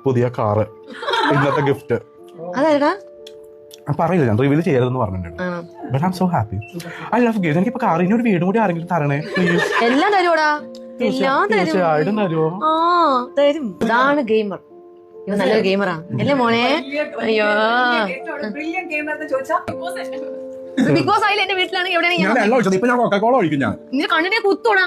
പുതിയ കാറ് ഇന്നത്തെ ഗിഫ്റ്റ് പറയില്ല, ഞാൻ റിവീൽ ചെയ്യരുതെന്ന് പറഞ്ഞിട്ടുണ്ട്. But I am so happy. I love gift. എനിക്കിപ്പോ കാറിന് ഒരു വീടും കൂടി ആരെങ്കിലും തരണേ പ്ലീസ്. എല്ലാം തരുവോടാ, തീർച്ചയായിട്ടും തരുമോ? തരും. ഇതാണ് ഗെയിമർ, ഇവ നല്ലൊരു ഗെയിമറാ അല്ലേ മോനെ? അയ്യോ ബിഗ് ബോസ് ആയില്ല എന്റെ വീട്ടിലാണെങ്കിൽ എവിടെയാണെങ്കിൽ കണ്ണിനെ കുത്തോടാ.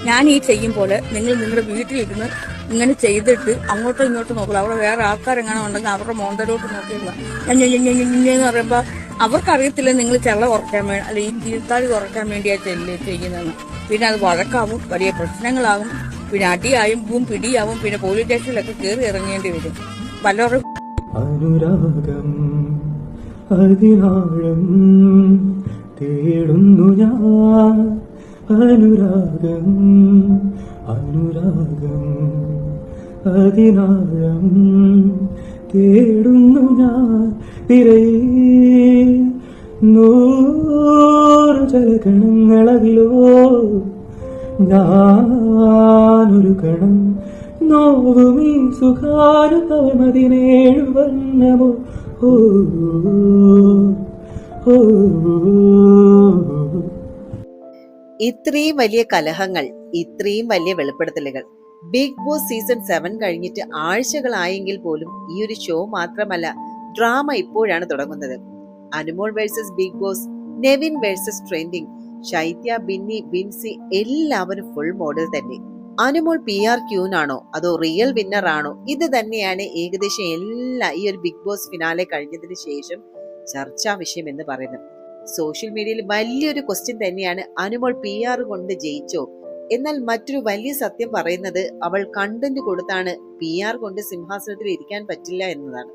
ഞാൻ ഈ ചെയ്യുമ്പോൾ നിങ്ങൾ നിങ്ങളുടെ വീട്ടിലിരുന്ന് ഇങ്ങനെ ചെയ്തിട്ട് അങ്ങോട്ടും ഇങ്ങോട്ടും നോക്കില്ല. അവിടെ വേറെ ആൾക്കാരെങ്ങനെ ഉണ്ടെങ്കിൽ അവരുടെ മോന്തലോട്ട് നോക്കിയില്ല എന്ന് പറയുമ്പോൾ അവർക്കറിയത്തില്ല നിങ്ങൾ ചെള്ള കുറയ്ക്കാൻ വേണ്ടി അല്ലെ ഈ തീർത്താഴ് കുറയ്ക്കാൻ വേണ്ടിയാണ് ചെയ്യുന്നതെന്ന്. പിന്നെ അത് വഴക്കാവും, വലിയ പ്രശ്നങ്ങളാകും, പിന്നെ അടിയായും പിടിയാവും, പിന്നെ പോലീസ് സ്റ്റേഷനിലൊക്കെ കയറി ഇറങ്ങേണ്ടി വരും. പലരും അനുരാഗം അതിനാഴം തേടുന്നു ഞാൻ, അനുരാഗം അനുരാഗം അതിനാഴം തേടുന്നു ഞാൻ. തിരയേ നൂറ് ജലകണങ്ങളതിലോ ഞാനൊരു കണം നോവുമീ സുഖാനുതമതിനേഴു വർണ്ണമോ. ഇത്രയും വലിയ കലഹങ്ങൾ, ഇത്രയും വലിയ വെളിപ്പെടുത്തലുകൾ ബിഗ് ബോസ് സീസൺ 7 കഴിഞ്ഞിട്ട് ആഴ്ചകളായെങ്കിൽ പോലും ഈ ഒരു ഷോ മാത്രമല്ല, ഡ്രാമ ഇപ്പോഴാണ് തുടങ്ങുന്നത്. Anumol versus Big Boss, Nevin versus trending, Shaitya, Binny, Binsi എല്ലാവരും ഫുൾ മോഡൽ തന്നെ. അനുമോൾ PR ക്യൂനാണോ അതോ റിയൽ വിന്നർ ആണോ? ഇത് തന്നെയാണ് ഏകദേശം ഈ ഒരു ബിഗ് ബോസ് ഫിനാലെ കഴിഞ്ഞതിന് ശേഷം ചർച്ചാ വിഷയം എന്ന് പറയുന്നത്. സോഷ്യൽ മീഡിയയിൽ വലിയൊരു ക്വസ്റ്റ്യൻ തന്നെയാണ്, അനുമോൾ PR കൊണ്ട് ജയിച്ചോ? എന്നാൽ മറ്റൊരു വലിയ സത്യം പറയുന്നത് അവൾ കണ്ടന്റ് കൊടുത്താണ് PR കൊണ്ട് സിംഹാസനത്തിൽ ഇരിക്കാൻ പറ്റില്ല എന്നതാണ്.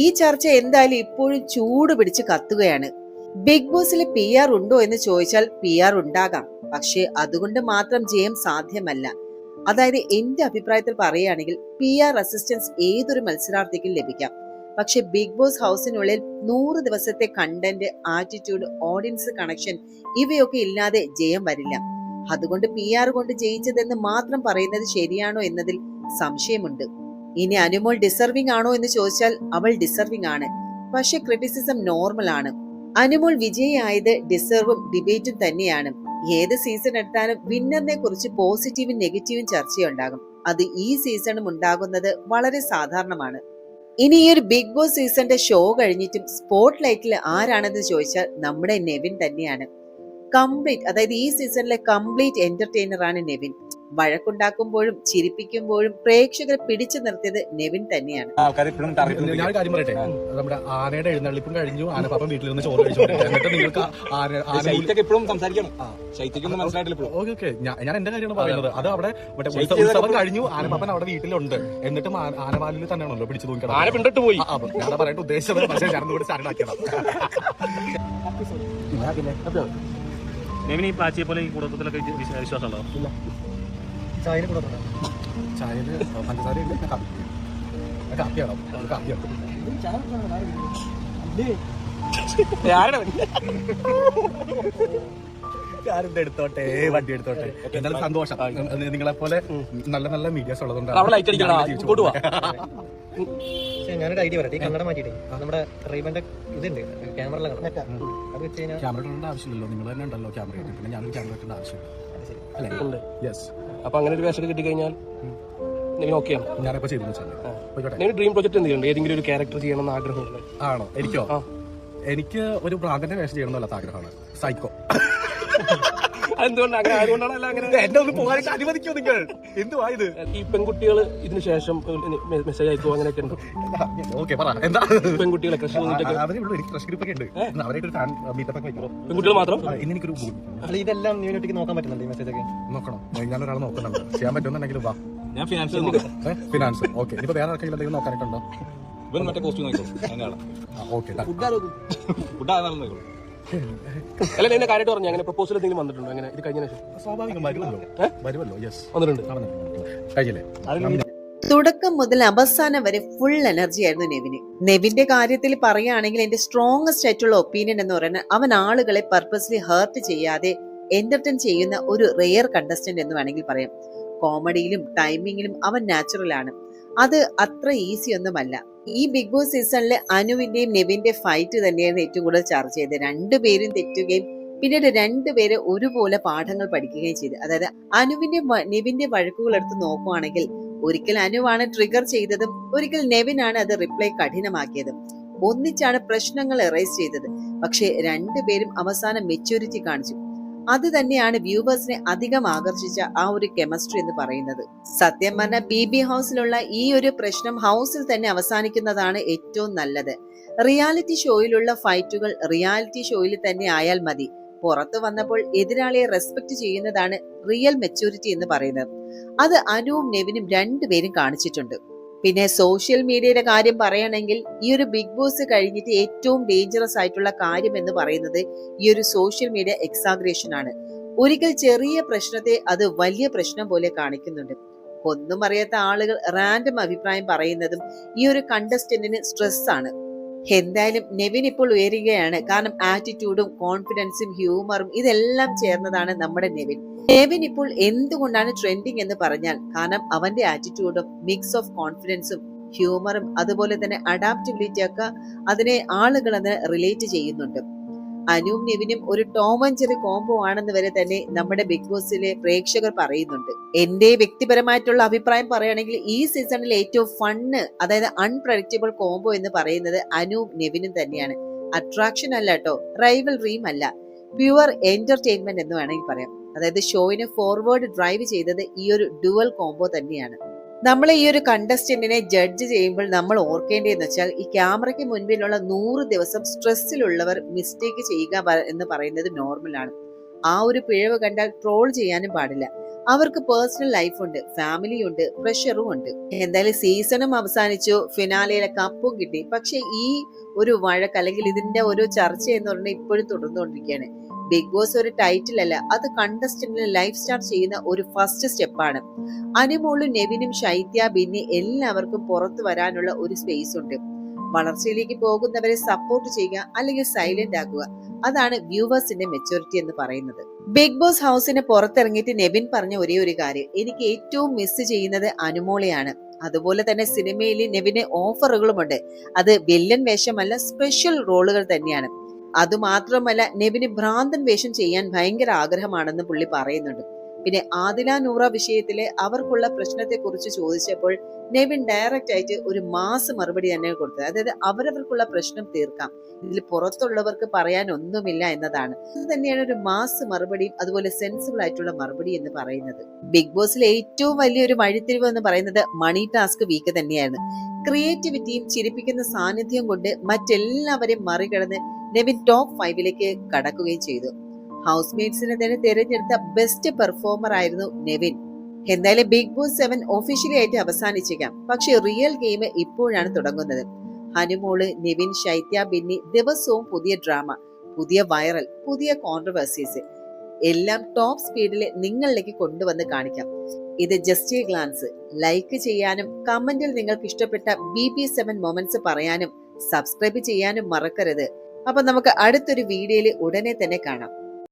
ഈ ചർച്ച എന്തായാലും ഇപ്പോഴും ചൂട് പിടിച്ച് കത്തുകയാണ്. ബിഗ് ബോസിൽ PR ഉണ്ടോ എന്ന് ചോദിച്ചാൽ PR ഉണ്ടാകാം, പക്ഷെ അതുകൊണ്ട് മാത്രം ജയം സാധ്യമല്ല. അതായത് എന്റെ അഭിപ്രായത്തിൽ പറയുകയാണെങ്കിൽ PR അസിസ്റ്റൻസ് ഏതൊരു മത്സരാർത്ഥിക്കും ലഭിക്കാം. പക്ഷെ ബിഗ് ബോസ് ഹൗസിനുള്ളിൽ 100 ദിവസത്തെ കണ്ടന്റ്, ആറ്റിറ്റ്യൂഡ്, ഓഡിയൻസ് കണക്ഷൻ ഇവയൊക്കെ ഇല്ലാതെ ജയം വരില്ല. അതുകൊണ്ട് PR കൊണ്ട് ജയിച്ചതെന്ന് മാത്രം പറയുന്നത് ശരിയാണോ എന്നതിൽ സംശയമുണ്ട്. ഇനി അനുമോൾ ഡിസർവിംഗ് ആണോ എന്ന് ചോദിച്ചാൽ അവൾ ഡിസർവിംഗ് ആണ്, പക്ഷെ ക്രിറ്റിസിസം നോർമൽ ആണ്. അനുമോൾ വിജയിയായത് ഡിസർവും ഡിബേറ്റും തന്നെയാണ്. ഏത് സീസൺ എടുത്താലും വിന്നറിനെ കുറിച്ച് പോസിറ്റീവും നെഗറ്റീവും ചർച്ചയുണ്ടാകും. അത് ഈ സീസണും ഉണ്ടാകുന്നത് വളരെ സാധാരണമാണ്. ഇനി ഈ ഒരു ബിഗ് ബോസ് സീസണിന്റെ ഷോ കഴിഞ്ഞിട്ടും സ്പോട്ട് ലൈറ്റിൽ ആരാണെന്ന് ചോദിച്ചാൽ നമ്മുടെ നെവിൻ തന്നെയാണ്. കംപ്ലീറ്റ്, അതായത് ഈ സീസണിലെ കംപ്ലീറ്റ് എന്റർടൈനർ ആണ് നെവിൻ. വഴക്കുണ്ടാക്കുമ്പോഴും ചിരിപ്പിക്കുമ്പോഴും പ്രേക്ഷകരെ പിടിച്ചു നിർത്തിയത് നെവിൻ തന്നെയാണ്. ഞാൻ കാര്യം പറയട്ടെ, നമ്മുടെ ആനയുടെ എഴുന്നള്ളിപ്പും കഴിഞ്ഞു, ആനപ്പാപ്പൻ വീട്ടിലിരുന്ന് ചോറ് കഴിച്ചു. എന്നിട്ട് നിങ്ങൾക്ക് ഓക്കെ ഞാൻ എന്റെ കാര്യമാണ് പറയുന്നത്. അത് അവിടെ ഉത്സവം കഴിഞ്ഞു, ആനപ്പാപ്പൻ അവിടെ വീട്ടിലുണ്ട്. എന്നിട്ടും ആനവാലിൽ തന്നെയാണല്ലോ പിടിച്ചു തൂക്കിയത്. ആന പിണ്ടിട്ട് പോയി. ഞാൻ പറയട്ടെ ഉദ്ദേശിച്ചത്, പക്ഷേ ഞാനൊന്നുകൂടി സാധനമാക്കിയതാണ്. നെവിൻ ഈ പാച്ചിയെ പോലെ ഈ കുടുംബത്തിലൊക്കെ വിശ്വാസമുണ്ടോ? ഇല്ല. ചായയിൽ പഞ്ചസാര എടുത്തോട്ടെ, വണ്ടി എടുത്തോട്ടെ. എന്നാലും സന്തോഷം, നിങ്ങളെ പോലെ നല്ല നല്ല മീഡിയാസ് ഉള്ളതുകൊണ്ട്. ഞാനൊരു ഐഡിയ പറയട്ടെ, കണ്ണട മാറ്റിട്ടേ നമ്മുടെ റീബന്റെ ഇതുണ്ട് ക്യാമറ ക്യാമറ ആവശ്യമില്ലല്ലോ, നിങ്ങൾ തന്നെ ഉണ്ടല്ലോ ക്യാമറ. പിന്നെ ഞാനൊരു ക്യാമറ ഇട്ടേണ്ട ആവശ്യമില്ല. അപ്പൊ അങ്ങനെ ഒരു വേഷം കിട്ടിക്കഴിഞ്ഞാൽ ഞാനിപ്പോ ചെയ്തു ഡ്രീം പ്രൊജക്ട് എന്തെങ്കിലും ഏതെങ്കിലും ഒരു ക്യാരക്ടർ ചെയ്യണമെന്ന് ആഗ്രഹമുണ്ട്? ആണോ? എനിക്കോ? എനിക്ക് ഒരു ഭ്രാന്തന്റെ വേഷം ചെയ്യണമെന്നല്ലാത്ത ആഗ്രഹമാണ്. സൈക്കോ. അതുകൊണ്ടാണ് എന്നെ ഒന്ന് പോകാനായിട്ട് അനുവദിക്കോ നിങ്ങൾ? എന്തുവാ ഇത്? ഈ പെൺകുട്ടികൾ ഇതിന് ശേഷം മെസ്സേജ് അയക്കോ അങ്ങനെയൊക്കെ ഉണ്ട്? ഓക്കെ പറ, എന്താ? പെൺകുട്ടികളെ ക്രഷ് പെൺകുട്ടികൾ മാത്രം ഇന്ന് എനിക്കൊരു ഇതെല്ലാം നീനൊട്ടിക്ക് നോക്കാൻ പറ്റുന്നുണ്ട് ഈ മെസ്സേജ് ഒക്കെ? നോക്കണം, ഞാനൊരാൾ നോക്കുന്നുണ്ട്. ചെയ്യാൻ പറ്റുമെന്നുണ്ടെങ്കിൽ വാ. ഞാൻ ഫിനാൻസ് ഓക്കെ. ഇനിയിപ്പോ വേറെ ആർക്കെങ്കിലും എന്തെങ്കിലും നോക്കാനായിട്ടുണ്ടോ? മറ്റേ കോസ്റ്റ്യൂം ഓക്കെ. അല്ല എന്നെ കാര്യമായിട്ട് പറഞ്ഞു, അങ്ങനെ പ്രപ്പോസൽ എന്തെങ്കിലും വന്നിട്ടുണ്ടോ? അങ്ങനെ ഇത് കഴിഞ്ഞ ശേഷം സ്വാഭാവികം വരുമല്ലോ. യെസ്, വന്നിട്ടുണ്ട്. കഴിഞ്ഞില്ലേ? തുടക്കം മുതൽ അവസാനം വരെ ഫുൾ എനർജി ആയിരുന്നു നെവിന്. നെവിന്റെ കാര്യത്തിൽ പറയുകയാണെങ്കിൽ എന്റെ സ്ട്രോങ്ങസ്റ്റ് ആയിട്ടുള്ള ഒപ്പീനിയൻ എന്ന് പറയുന്നത് അവൻ ആളുകളെ പർപ്പസ്ലി ഹേർട്ട് ചെയ്യാതെ എന്റർടൈൻ ചെയ്യുന്ന ഒരു റെയർ കണ്ടസ്റ്റന്റ് എന്ന് വേണമെങ്കിൽ പറയാം. കോമഡിയിലും ടൈമിങ്ങിലും അവൻ നാച്ചുറൽ ആണ്. അത് അത്ര ഈസി ഒന്നുമല്ല. ഈ ബിഗ് ബോസ് സീസണിലെ അനുവിന്റെയും നെവിന്റെ ഫൈറ്റ് തന്നെയാണ് ഏറ്റവും കൂടുതൽ ചർച്ച ചെയ്തത്. രണ്ടുപേരും തെറ്റുകയും പിന്നീട് രണ്ടുപേരെ ഒരുപോലെ പാഠങ്ങൾ പഠിക്കുകയും ചെയ്തു. അതായത് അനുവിന്റെ നെവിന്റെ വഴക്കുകൾ എടുത്ത് നോക്കുവാണെങ്കിൽ ഒരിക്കൽ അനുവാണ് ട്രിഗർ ചെയ്തതും ഒരിക്കൽ നെവിനാണ് അത് റിപ്ലൈ കഠിനമാക്കിയതും. ഒന്നിച്ചാണ് പ്രശ്നങ്ങൾ എറേസ് ചെയ്തത്. പക്ഷെ രണ്ടുപേരും അവസാനം മെച്യൂരിറ്റി കാണിച്ചു. അത് തന്നെയാണ് വ്യൂവേഴ്സിനെ അധികം ആകർഷിച്ച ആ ഒരു കെമിസ്ട്രി എന്ന് പറയുന്നത്. സത്യം പറഞ്ഞാൽ BB ഹൗസിലുള്ള ഈ ഒരു പ്രശ്നം ഹൗസിൽ തന്നെ അവസാനിക്കുന്നതാണ് ഏറ്റവും നല്ലത്. റിയാലിറ്റി ഷോയിലുള്ള ഫൈറ്റുകൾ റിയാലിറ്റി ഷോയിൽ തന്നെ ആയാൽ മതി. പുറത്തു വന്നപ്പോൾ എതിരാളിയെ റെസ്പെക്ട് ചെയ്യുന്നതാണ് റിയൽ മെച്യൂരിറ്റി എന്ന് പറയുന്നത്. അത് അനുവും നെവിനും രണ്ടുപേരും കാണിച്ചിട്ടുണ്ട്. പിന്നെ സോഷ്യൽ മീഡിയയുടെ കാര്യം പറയുകയാണെങ്കിൽ ഈ ഒരു ബിഗ് ബോസ് കഴിഞ്ഞിട്ട് ഏറ്റവും ഡേഞ്ചറസ് ആയിട്ടുള്ള കാര്യം എന്ന് പറയുന്നത് ഈ ഒരു സോഷ്യൽ മീഡിയ എക്സാഗ്രേഷൻ ആണ്. ഒരിക്കൽ ചെറിയ പ്രശ്നത്തെ അത് വലിയ പ്രശ്നം പോലെ കാണിക്കുന്നുണ്ട്. ഒന്നും അറിയാത്ത ആളുകൾ റാൻഡം അഭിപ്രായം പറയുന്നതും ഈ ഒരു കണ്ടസ്റ്റന്റിന് സ്ട്രെസ് ആണ്. എന്തായാലും നെവിൻ ഇപ്പോൾ ഉയരുകയാണ്. കാരണം ആറ്റിറ്റ്യൂഡും കോൺഫിഡൻസും ഹ്യൂമറും ഇതെല്ലാം ചേർന്നതാണ് നമ്മുടെ നെവിൻ. നെവിൻ ഇപ്പോൾ എന്തുകൊണ്ടാണ് ട്രെൻഡിങ് എന്ന് പറഞ്ഞാൽ കാരണം അവന്റെ ആറ്റിറ്റ്യൂഡും മിക്സ് ഓഫ് കോൺഫിഡൻസും ഹ്യൂമറും അതുപോലെ തന്നെ അഡാപ്റ്റബിലിറ്റി ഒക്കെ അതിനെ ആളുകൾ അതിനെ റിലേറ്റ് ചെയ്യുന്നുണ്ട്. അനുവും നെവിനും ഒരു ടോം ആൻഡ് ജെറി കോംബോ ആണെന്ന് വരെ തന്നെ നമ്മുടെ ബിഗ് ബോസിലെ പ്രേക്ഷകർ പറയുന്നുണ്ട്. എന്റെ വ്യക്തിപരമായിട്ടുള്ള അഭിപ്രായം പറയുകയാണെങ്കിൽ ഈ സീസണിൽ ഏറ്റവും ഫണ്ണ് അതായത് അൺപ്രഡിക്റ്റബിൾ കോംബോ എന്ന് പറയുന്നത് അനുവും നെവിനും തന്നെയാണ്. അട്രാക്ഷൻ അല്ല കേട്ടോ, റൈവൽറിയും അല്ല, പ്യുവർ എന്റർടൈൻമെന്റ് എന്ന് വേണമെങ്കിൽ പറയാം. അതായത് ഷോയിനെ ഫോർവേഡ് ഡ്രൈവ് ചെയ്തത് ഈ ഒരു ഡുവൽ കോംബോ തന്നെയാണ്. നമ്മൾ ഈ ഒരു കണ്ടസ്റ്റന്റിനെ ജഡ്ജ് ചെയ്യുമ്പോൾ നമ്മൾ ഓർക്കേണ്ടതെന്ന് വെച്ചാൽ ഈ ക്യാമറയ്ക്ക് മുൻപിലുള്ള 100 ദിവസം സ്ട്രെസ്സിലുള്ളവർ മിസ്റ്റേക്ക് ചെയ്യുക എന്ന് പറയുന്നത് നോർമലാണ്. ആ ഒരു പിഴവ് കണ്ടാൽ ട്രോൾ ചെയ്യാനും പാടില്ല. അവർക്ക് പേഴ്സണൽ ലൈഫ് ഉണ്ട്, ഫാമിലി ഉണ്ട്, പ്രഷറും ഉണ്ട്. എന്തായാലും സീസണും അവസാനിച്ചു, ഫിനാലയിലെ കപ്പും കിട്ടി. പക്ഷെ ഈ ഒരു വഴക്ക് അല്ലെങ്കിൽ ഇതിന്റെ ഒരു ചർച്ച എന്ന് പറഞ്ഞാൽ ഇപ്പോഴും തുടർന്നുകൊണ്ടിരിക്കുകയാണ്. ബിഗ് ബോസ് ഒരു ടൈറ്റിൽ അല്ല, അത് കണ്ടസ്റ്റന്റിന് ലൈഫ് സ്റ്റാർട്ട് ചെയ്യുന്ന ഒരു ഫസ്റ്റ് സ്റ്റെപ്പാണ്. അനുമോളും നെവിനും ശൈത്യ ബിന്നി എല്ലാവർക്കും പുറത്തു വരാനുള്ള ഒരു സ്പേസ് ഉണ്ട്. വളർച്ചയിലേക്ക് പോകുന്നവരെ സപ്പോർട്ട് ചെയ്യുക അല്ലെങ്കിൽ സൈലന്റ് ആക്കുക, അതാണ് വ്യൂവേഴ്സിന്റെ മെച്ചൂരിറ്റി എന്ന് പറയുന്നത്. ബിഗ് ബോസ് ഹൗസിന് പുറത്തിറങ്ങിയിട്ട് നെവിൻ പറഞ്ഞ ഒരേ ഒരു കാര്യം, എനിക്ക് ഏറ്റവും മിസ് ചെയ്യുന്നത് അനുമോളെയാണ്. അതുപോലെ തന്നെ സിനിമയിൽ നെവിന് ഓഫറുകളുമുണ്ട്. അത് വില്ലൻ വേഷമല്ല, സ്പെഷ്യൽ റോളുകൾ തന്നെയാണ്. അതുമാത്രമല്ല നെവിന് ഭ്രാന്തൻ വേഷം ചെയ്യാൻ ഭയങ്കര ആഗ്രഹമാണെന്ന് പുള്ളി പറയുന്നുണ്ട്. പിന്നെ ആദില നൂറ വിഷയത്തിലെ അവർക്കുള്ള പ്രശ്നത്തെ കുറിച്ച് ചോദിച്ചപ്പോൾ നെവിൻ ഡയറക്റ്റ് ആയിട്ട് ഒരു മാസ് മറുപടി തന്നെ കൊടുത്തത്. അതായത് അവരവർക്കുള്ള പ്രശ്നം തീർക്കാം, ഇതിൽ പുറത്തുള്ളവർക്ക് പറയാൻ ഒന്നുമില്ല എന്നതാണ്. ഇത് തന്നെയാണ് ഒരു മാസ് മറുപടിയും അതുപോലെ സെൻസിബിൾ ആയിട്ടുള്ള മറുപടി എന്ന് പറയുന്നത്. ബിഗ് ബോസിലെ ഏറ്റവും വലിയൊരു വഴിത്തിരിവ് എന്ന് പറയുന്നത് മണി ടാസ്ക് വീക്ക് തന്നെയാണ്. ക്രിയേറ്റിവിറ്റിയും ചിരിപ്പിക്കുന്ന സാന്നിധ്യം കൊണ്ട് മറ്റെല്ലാവരെയും മറികടന്ന് നെവിൻ ടോപ്പ് 5ലേക്ക് കടക്കുകയും ചെയ്തു. ഹൗസ് മേറ്റ്സിനെ തന്നെ തിരഞ്ഞെടുത്ത ബെസ്റ്റ് പെർഫോമർ ആയിരുന്നു നെവിൻ. എന്തായാലും ബിഗ് ബോസ് 7 ഒഫീഷ്യലി ആയിട്ട് അവസാനിച്ചേക്കാം, പക്ഷെ റിയൽ ഗെയിം ഇപ്പോഴാണ് തുടങ്ങുന്നത്. ഹനുമോള്, നെവിൻ, ശൈത്യ ബിന്നി ദിവസവും പുതിയ ഡ്രാമ, പുതിയ വൈറൽ, പുതിയ കോൺട്രവേഴ്സീസ് എല്ലാം ടോപ്പ് സ്പീഡിൽ നിങ്ങളിലേക്ക് കൊണ്ടുവന്ന് കാണിക്കാം. ഇത് ജസ്റ്റ് എ ഗ്ലാൻസ്. ലൈക്ക് ചെയ്യാനും കമന്റിൽ നിങ്ങൾക്ക് ഇഷ്ടപ്പെട്ട BB7 മൊമെന്റ്സ് പറയാനും സബ്സ്ക്രൈബ് ചെയ്യാനും മറക്കരുത്. അപ്പൊ നമുക്ക് അടുത്തൊരു വീഡിയോയിൽ ഉടനെ തന്നെ കാണാം.